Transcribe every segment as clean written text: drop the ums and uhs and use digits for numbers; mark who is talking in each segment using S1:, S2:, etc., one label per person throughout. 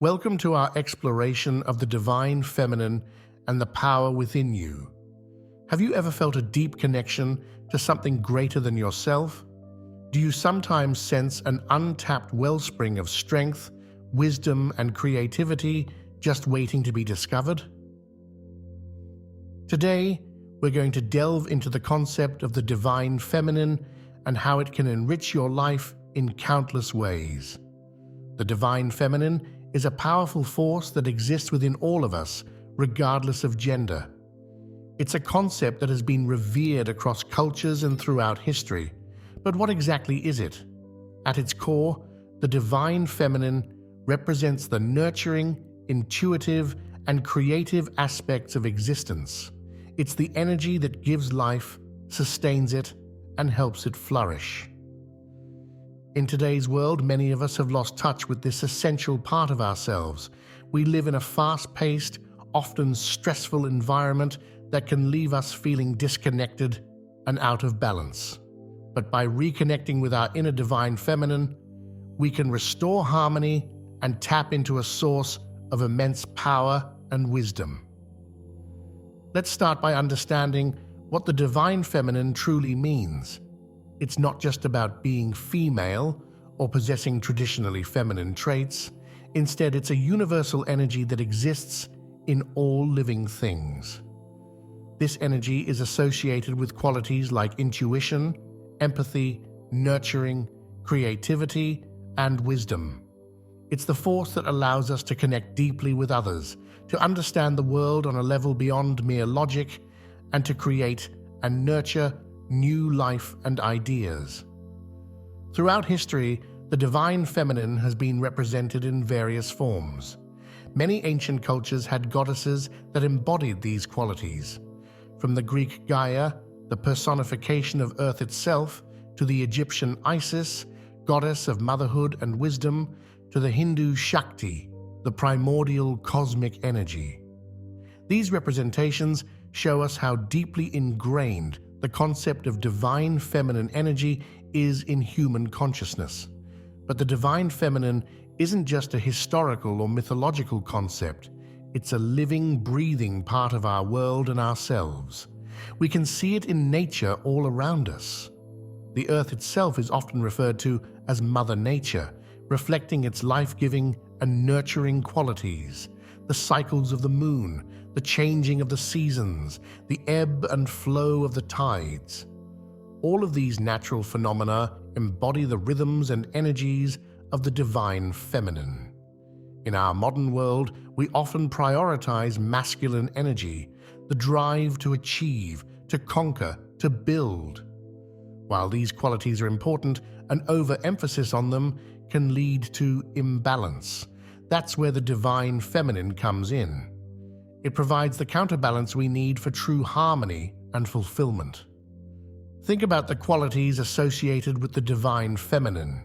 S1: Welcome to our exploration of the divine feminine and the power within you. Have you ever felt a deep connection to something greater than yourself? Do you sometimes sense an untapped wellspring of strength, wisdom, and creativity just waiting to be discovered? Today, we're going to delve into the concept of the divine feminine and how it can enrich your life in countless ways. The divine feminine is a powerful force that exists within all of us, regardless of gender. It's a concept that has been revered across cultures and throughout history. But what exactly is it? At its core, the divine feminine represents the nurturing, intuitive, and creative aspects of existence. It's the energy that gives life, sustains it, and helps it flourish. In today's world, many of us have lost touch with this essential part of ourselves. We live in a fast-paced, often stressful environment that can leave us feeling disconnected and out of balance. But by reconnecting with our inner divine feminine, we can restore harmony and tap into a source of immense power and wisdom. Let's start by understanding what the divine feminine truly means. It's not just about being female or possessing traditionally feminine traits. Instead, it's a universal energy that exists in all living things. This energy is associated with qualities like intuition, empathy, nurturing, creativity, and wisdom. It's the force that allows us to connect deeply with others, to understand the world on a level beyond mere logic, and to create and nurture new life and ideas. Throughout history, the divine feminine has been represented in various forms. Many ancient cultures had goddesses that embodied these qualities. From the Greek Gaia, the personification of Earth itself, to the Egyptian Isis, goddess of motherhood and wisdom, to the Hindu Shakti, the primordial cosmic energy. These representations show us how deeply ingrained the concept of divine feminine energy is in human consciousness. But the divine feminine isn't just a historical or mythological concept. It's a living, breathing part of our world and ourselves. We can see it in nature all around us. The earth itself is often referred to as Mother Nature, reflecting its life-giving and nurturing qualities. The cycles of the moon, the changing of the seasons, the ebb and flow of the tides. All of these natural phenomena embody the rhythms and energies of the divine feminine. In our modern world, we often prioritize masculine energy, the drive to achieve, to conquer, to build. While these qualities are important, an overemphasis on them can lead to imbalance. That's where the divine feminine comes in. It provides the counterbalance we need for true harmony and fulfillment. Think about the qualities associated with the divine feminine.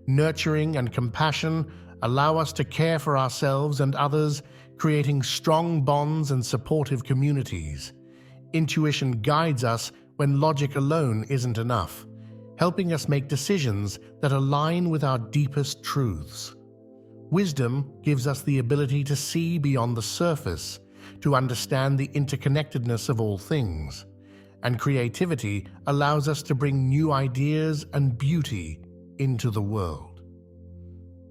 S1: Nurturing and compassion allow us to care for ourselves and others, creating strong bonds and supportive communities. Intuition guides us when logic alone isn't enough, helping us make decisions that align with our deepest truths. Wisdom gives us the ability to see beyond the surface, to understand the interconnectedness of all things. And creativity allows us to bring new ideas and beauty into the world.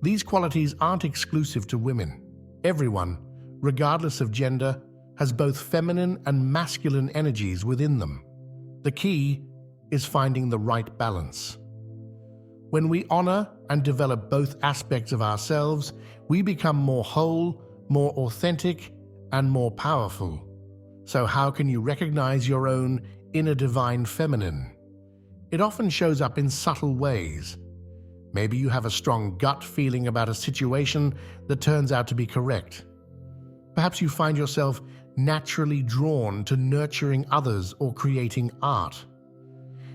S1: These qualities aren't exclusive to women. Everyone, regardless of gender, has both feminine and masculine energies within them. The key is finding the right balance. When we honor and develop both aspects of ourselves, we become more whole, more authentic, and more powerful. So how can you recognize your own inner divine feminine? It often shows up in subtle ways. Maybe you have a strong gut feeling about a situation that turns out to be correct. Perhaps you find yourself naturally drawn to nurturing others or creating art.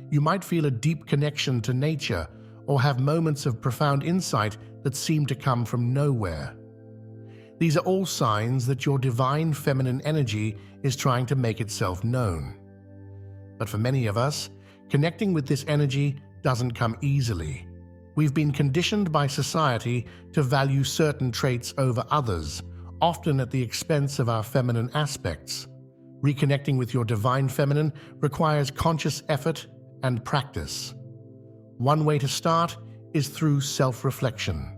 S1: You might feel a deep connection to nature or have moments of profound insight that seem to come from nowhere. These are all signs that your divine feminine energy is trying to make itself known. But for many of us, connecting with this energy doesn't come easily. We've been conditioned by society to value certain traits over others, often at the expense of our feminine aspects. Reconnecting with your divine feminine requires conscious effort and practice. One way to start is through self-reflection.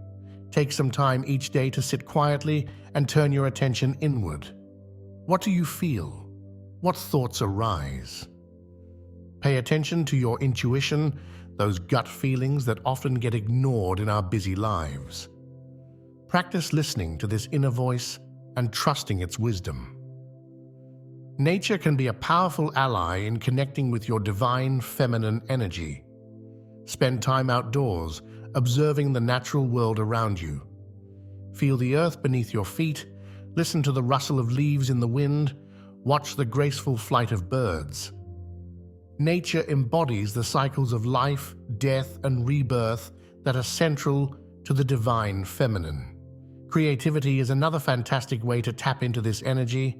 S1: Take some time each day to sit quietly and turn your attention inward. What do you feel? What thoughts arise? Pay attention to your intuition, those gut feelings that often get ignored in our busy lives. Practice listening to this inner voice and trusting its wisdom. Nature can be a powerful ally in connecting with your divine feminine energy. Spend time outdoors, observing the natural world around you. Feel the earth beneath your feet, listen to the rustle of leaves in the wind, watch the graceful flight of birds. Nature embodies the cycles of life, death, and rebirth that are central to the divine feminine. Creativity is another fantastic way to tap into this energy.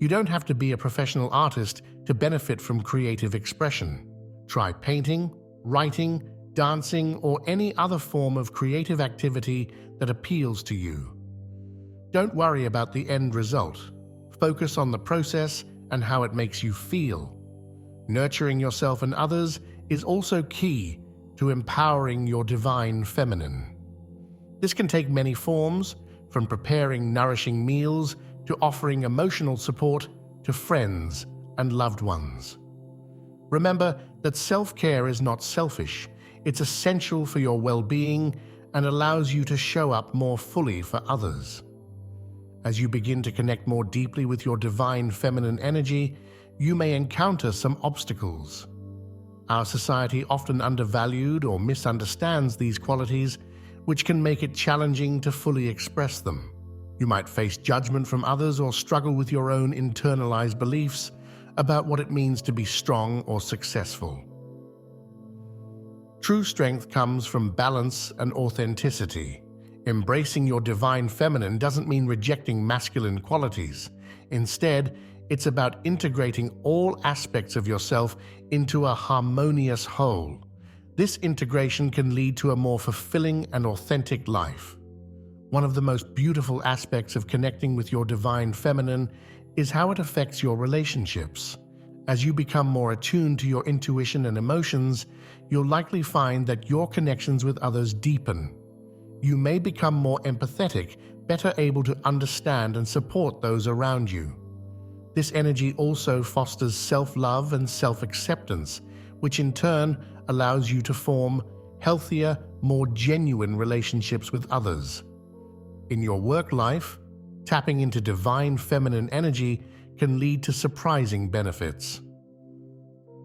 S1: You don't have to be a professional artist to benefit from creative expression. Try painting, writing, dancing, or any other form of creative activity that appeals to you. Don't worry about the end result. Focus on the process and how it makes you feel. Nurturing yourself and others is also key to empowering your divine feminine. This can take many forms, from preparing nourishing meals to offering emotional support to friends and loved ones. Remember that self-care is not selfish. It's essential for your well-being and allows you to show up more fully for others. As you begin to connect more deeply with your divine feminine energy, you may encounter some obstacles. Our society often undervalues or misunderstands these qualities, which can make it challenging to fully express them. You might face judgment from others or struggle with your own internalized beliefs about what it means to be strong or successful. True strength comes from balance and authenticity. Embracing your divine feminine doesn't mean rejecting masculine qualities. Instead, it's about integrating all aspects of yourself into a harmonious whole. This integration can lead to a more fulfilling and authentic life. One of the most beautiful aspects of connecting with your divine feminine is how it affects your relationships. As you become more attuned to your intuition and emotions, you'll likely find that your connections with others deepen. You may become more empathetic, better able to understand and support those around you. This energy also fosters self-love and self-acceptance, which in turn allows you to form healthier, more genuine relationships with others. In your work life, tapping into divine feminine energy can lead to surprising benefits.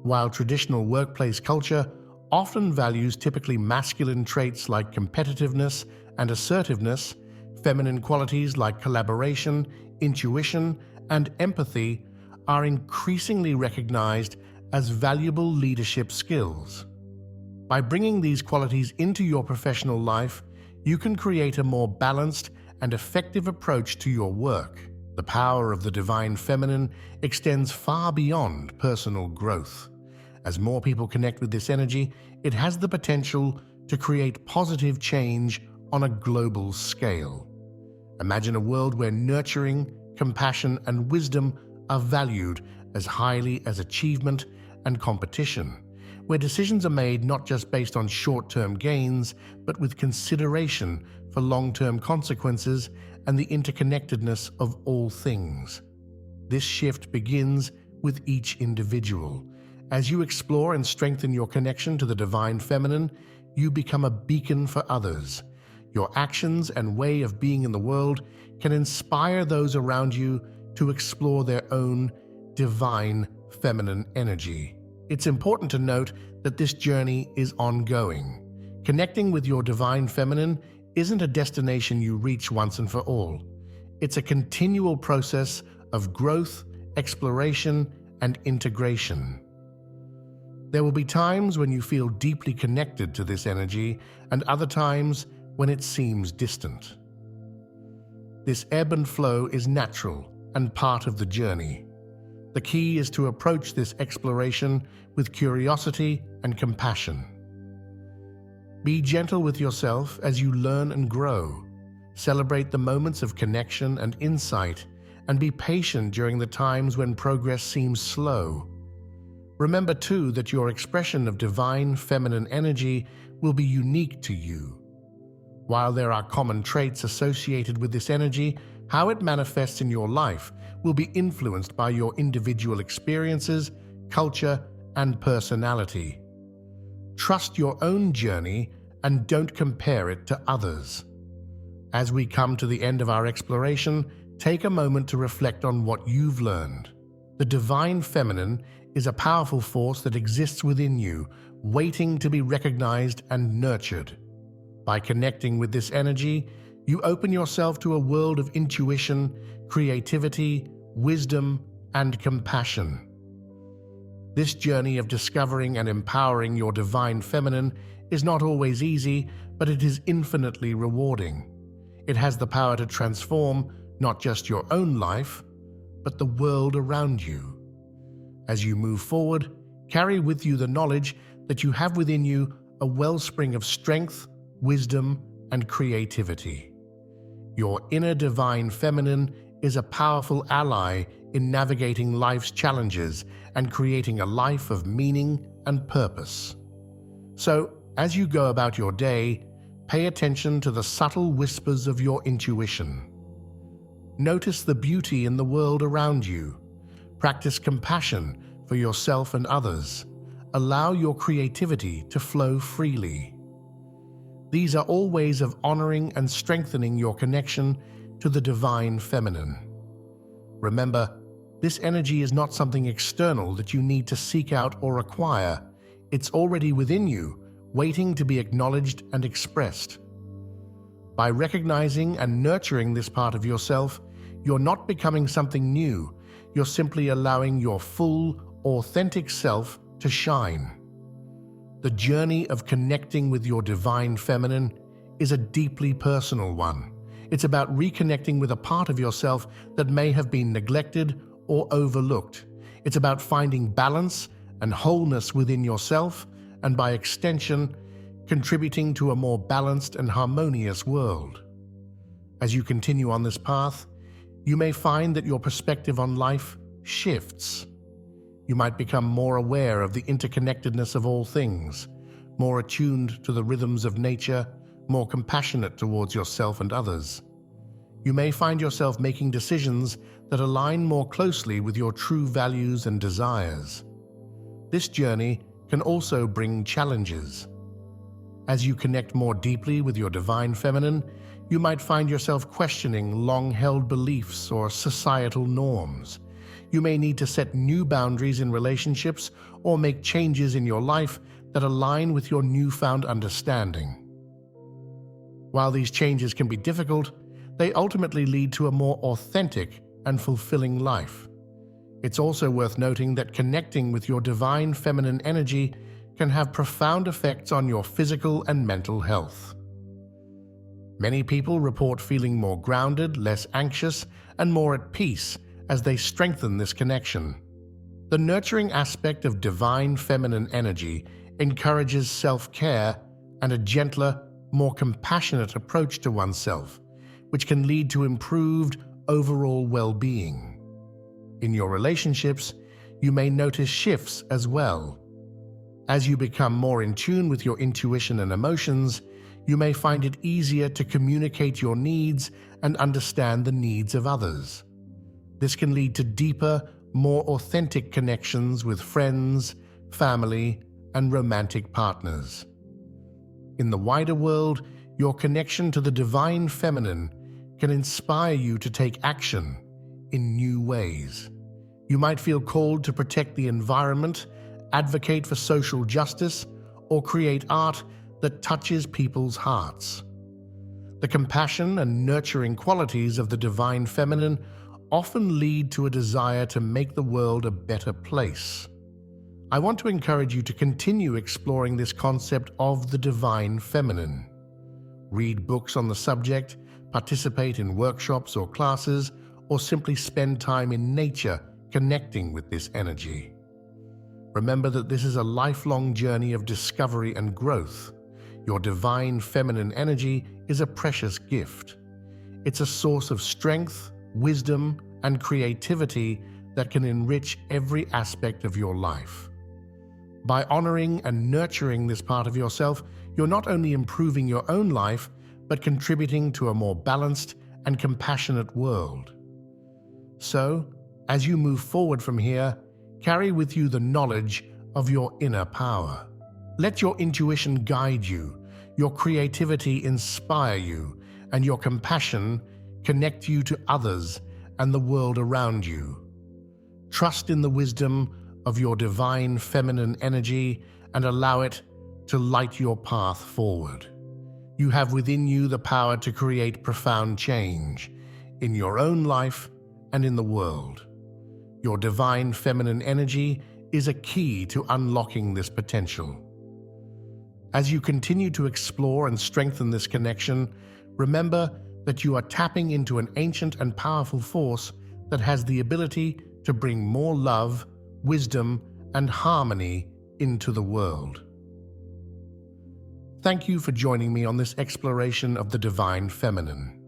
S1: While traditional workplace culture often values typically masculine traits like competitiveness and assertiveness, feminine qualities like collaboration, intuition, and empathy are increasingly recognized as valuable leadership skills. By bringing these qualities into your professional life, you can create a more balanced and effective approach to your work. The power of the divine feminine extends far beyond personal growth. As more people connect with this energy, it has the potential to create positive change on a global scale. Imagine a world where nurturing, compassion, and wisdom are valued as highly as achievement and competition, where decisions are made not just based on short-term gains, but with consideration for long-term consequences and the interconnectedness of all things. This shift begins with each individual. As you explore and strengthen your connection to the divine feminine, you become a beacon for others. Your actions and way of being in the world can inspire those around you to explore their own divine feminine energy. It's important to note that this journey is ongoing. Connecting with your divine feminine isn't a destination you reach once and for all. It's a continual process of growth, exploration, and integration. There will be times when you feel deeply connected to this energy and other times when it seems distant. This ebb and flow is natural and part of the journey. The key is to approach this exploration with curiosity and compassion. Be gentle with yourself as you learn and grow. Celebrate the moments of connection and insight, and be patient during the times when progress seems slow. Remember too that your expression of divine feminine energy will be unique to you. While there are common traits associated with this energy, how it manifests in your life will be influenced by your individual experiences, culture, and personality. Trust your own journey and don't compare it to others. As we come to the end of our exploration, take a moment to reflect on what you've learned. The divine feminine is a powerful force that exists within you, waiting to be recognized and nurtured. By connecting with this energy, you open yourself to a world of intuition, creativity, wisdom, and compassion. This journey of discovering and empowering your divine feminine is not always easy, but it is infinitely rewarding. It has the power to transform not just your own life, but the world around you. As you move forward, carry with you the knowledge that you have within you a wellspring of strength, wisdom, and creativity. Your inner divine feminine is a powerful ally in navigating life's challenges and creating a life of meaning and purpose. So, as you go about your day, pay attention to the subtle whispers of your intuition. Notice the beauty in the world around you. Practice compassion for yourself and others. Allow your creativity to flow freely. These are all ways of honoring and strengthening your connection to the divine feminine. Remember, this energy is not something external that you need to seek out or acquire. It's already within you, waiting to be acknowledged and expressed. By recognizing and nurturing this part of yourself, you're not becoming something new. You're simply allowing your full, authentic self to shine. The journey of connecting with your divine feminine is a deeply personal one. It's about reconnecting with a part of yourself that may have been neglected or overlooked. It's about finding balance and wholeness within yourself, and by extension, contributing to a more balanced and harmonious world. As you continue on this path, you may find that your perspective on life shifts. You might become more aware of the interconnectedness of all things, more attuned to the rhythms of nature, more compassionate towards yourself and others. You may find yourself making decisions that align more closely with your true values and desires. This journey can also bring challenges. As you connect more deeply with your divine feminine, you might find yourself questioning long-held beliefs or societal norms. You may need to set new boundaries in relationships or make changes in your life that align with your newfound understanding. While these changes can be difficult, they ultimately lead to a more authentic and fulfilling life. It's also worth noting that connecting with your divine feminine energy can have profound effects on your physical and mental health. Many people report feeling more grounded, less anxious, and more at peace as they strengthen this connection. The nurturing aspect of divine feminine energy encourages self-care and a gentler, more compassionate approach to oneself, which can lead to improved overall well-being. In your relationships, you may notice shifts as well. As you become more in tune with your intuition and emotions, you may find it easier to communicate your needs and understand the needs of others. This can lead to deeper, more authentic connections with friends, family, and romantic partners. In the wider world, your connection to the divine feminine can inspire you to take action in new ways. You might feel called to protect the environment, advocate for social justice, or create art that touches people's hearts. The compassion and nurturing qualities of the divine feminine often lead to a desire to make the world a better place. I want to encourage you to continue exploring this concept of the divine feminine. Read books on the subject, participate in workshops or classes, or simply spend time in nature connecting with this energy. Remember that this is a lifelong journey of discovery and growth. your divine feminine energy is a precious gift. It's a source of strength, wisdom, and creativity that can enrich every aspect of your life. By honoring and nurturing this part of yourself, you're not only improving your own life, but contributing to a more balanced and compassionate world. So, as you move forward from here, carry with you the knowledge of your inner power. Let your intuition guide you, your creativity inspire you, and your compassion connect you to others and the world around you. Trust in the wisdom of your divine feminine energy and allow it to light your path forward. You have within you the power to create profound change in your own life and in the world. Your divine feminine energy is a key to unlocking this potential. As you continue to explore and strengthen this connection, remember that you are tapping into an ancient and powerful force that has the ability to bring more love, wisdom, and harmony into the world. Thank you for joining me on this exploration of the divine feminine.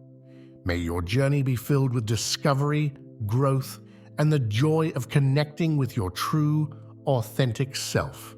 S1: May your journey be filled with discovery, growth, and the joy of connecting with your true, authentic self.